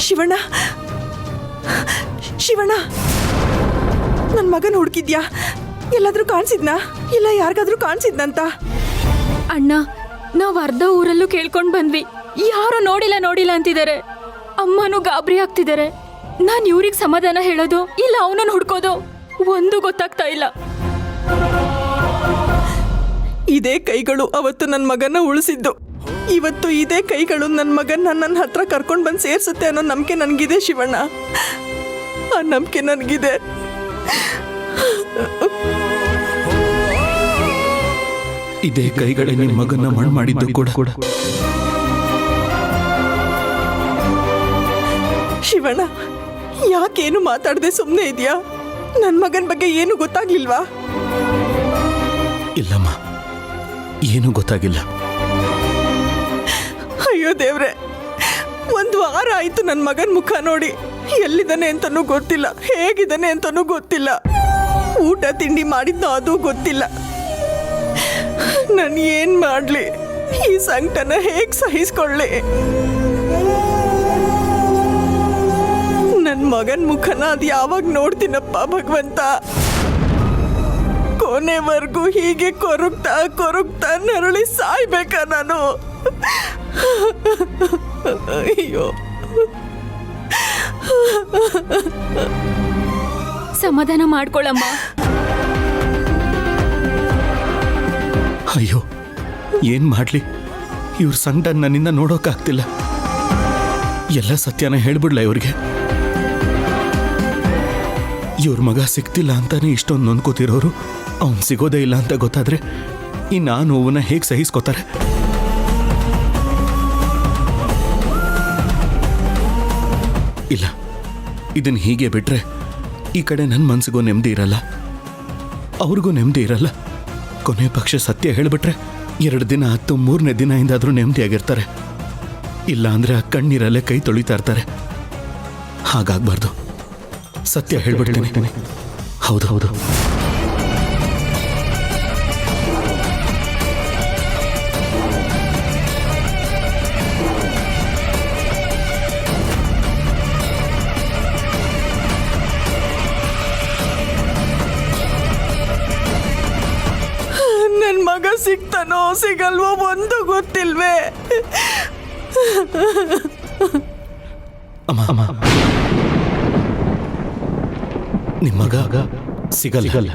ಶಿವಣ್ಣ, ಶಿವಣ್ಣ, ನನ್ನ ಮಗನ ಹುಡುಕಿದ್ಯಾ? ಎಲ್ಲಾದ್ರೂ ಕಾಣಿಸಿದ್ನಾ? ಇಲ್ಲ ಯಾರಿಗಾದ್ರೂ ಕಾಣಿಸಿದ್ನಂತ? ಅಣ್ಣ, ನಾವ್ ಅರ್ಧ ಊರಲ್ಲೂ ಕೇಳ್ಕೊಂಡ್ ಬಂದ್ವಿ, ಯಾರು ನೋಡಿಲ್ಲ ಅಂತಿದ್ದಾರೆ. ಅಮ್ಮನೂ ಗಾಬರಿ ಆಗ್ತಿದ್ದಾರೆ. ನಾನ್ ಇವ್ರಿಗೆ ಸಮಾಧಾನ ಹೇಳೋದು ಇಲ್ಲ ಅವನನ್ನು ಹುಡ್ಕೋದು ಒಂದು ಗೊತ್ತಾಗ್ತಾ ಇಲ್ಲ. ಇದೇ ಕೈಗಳು ಅವತ್ತು ನನ್ನ ಮಗನ ಉಳಿಸಿದ್ದು. ಇವತ್ತು ಇದೇ ಕೈಗಳು ನನ್ನ ಮಗನ ನನ್ನ ಹತ್ರ ಕರ್ಕೊಂಡು ಬಂದು ಸೇರಿಸುತ್ತೆ ಅನ್ನೋ ನಂಬಿಕೆ ನನಗಿದೆ ಶಿವಣ್ಣ. ಆ ನಂಬಿಕೆ ನನಗಿದೆ. ಇದೇ ಕೈಗಳೇ ನಿಮ್ಮ ಮಗನ ಮಣ್ಣು ಮಾಡಿದ್ದು ಕೂಡ. ಶಿವಣ್ಣ, ಯಾಕೇನು ಮಾತಾಡದೆ ಸುಮ್ಮನೆ ಇದೆಯಾ? ನನ್ನ ಮಗನ ಬಗ್ಗೆ ಏನು ಗೊತ್ತಾಗ್ಲಿಲ್ವಾ? ಇಲ್ಲಮ್ಮ, ಏನೂ ಗೊತ್ತಾಗಿಲ್ಲ. ಅಯ್ಯೋ ದೇವ್ರೆ, ಒಂದು ವಾರ ಆಯ್ತು ನನ್ನ ಮಗನ ಮುಖ ನೋಡಿ. ಎಲ್ಲಿದ್ದಾನೆ ಅಂತನೂ ಗೊತ್ತಿಲ್ಲ, ಹೇಗಿದ್ದಾನೆ ಅಂತನೂ ಗೊತ್ತಿಲ್ಲ, ಊಟ ತಿಂಡಿ ಮಾಡಿದ್ನೋ ಅದು ಗೊತ್ತಿಲ್ಲ. ನಾನು ಏನ್ ಮಾಡ್ಲಿ? ಈ ಸಂಕಟನ ಹೇಗ್ ಸಹಿಸ್ಕೊಳ್ಳಿ? ನನ್ನ ಮಗನ ಮುಖನ ಅದು ಯಾವಾಗ ನೋಡ್ತೀನಪ್ಪ ಭಗವಂತ? ಕೊನೆವರೆಗೂ ಹೀಗೆ ಕೊರಗ್ತಾ ನರಳಿ ಸಾಯ್ಬೇಕಾ ನಾನು? ಅಯ್ಯೋ, ಸಮಾಧಾನ ಮಾಡ್ಕೊಳ್ಳಮ್ಮ. ಅಯ್ಯೋ, ಏನ್ ಮಾಡ್ಲಿ? ಇವ್ರ ಸಂಕಟ ನನ್ನಿಂದ ನೋಡೋಕ್ಕಾಗ್ತಿಲ್ಲ. ಎಲ್ಲ ಸತ್ಯನ ಹೇಳ್ಬಿಡ್ಲ ಇವ್ರಿಗೆ? ಇವ್ರ ಮಗ ಸಿಗ್ತಿಲ್ಲ ಅಂತಾನೆ ಇಷ್ಟೊಂದು ನೊಂದ್ಕೋತಿರೋರು, ಅವ್ನು ಸಿಗೋದೇ ಇಲ್ಲ ಅಂತ ಗೊತ್ತಾದ್ರೆ ಇನ್ನು ಆ ನೋವನ್ನ ಹೇಗೆ ಸಹಿಸ್ಕೋತಾರೆ? ಇಲ್ಲ, ಇದನ್ನ ಹೀಗೆ ಬಿಟ್ರೆ ಈ ಕಡೆ ನನ್ನ ಮನ್ಸಿಗೂ ನೆಮ್ಮದಿ ಇರಲ್ಲ, ಅವ್ರಿಗೂ ನೆಮ್ಮದಿ ಇರಲ್ಲ. ಕೊನೆ ಪಕ್ಷ ಸತ್ಯ ಹೇಳಿಬಿಟ್ರೆ 2 ದಿನ ಹತ್ತು 3ನೇ ದಿನ ಇಂದಾದ್ರೂ ನೆಮ್ಮದಿಯಾಗಿರ್ತಾರೆ. ಇಲ್ಲ ಅಂದ್ರೆ ಆ ಕಣ್ಣೀರಲ್ಲೇ ಕೈ ತೊಳಿತಾ ಇರ್ತಾರೆ. ಹಾಗಾಗ್ಬಾರ್ದು. ಸತ್ಯ ಹೇಳ್ಬಿಡ್ತೀನಿ. ಹೌದು. ನನ್ನ ಮಗ ಸಿಗ್ತಾನೋ ಸಿಗಲ್ವೋ ಒಂದು ಗೊತ್ತಿಲ್ವೇ? ಅಮ್ಮ, ನಿಮ್ಮ ಮಗ ಸಿಗಲ್ಲ.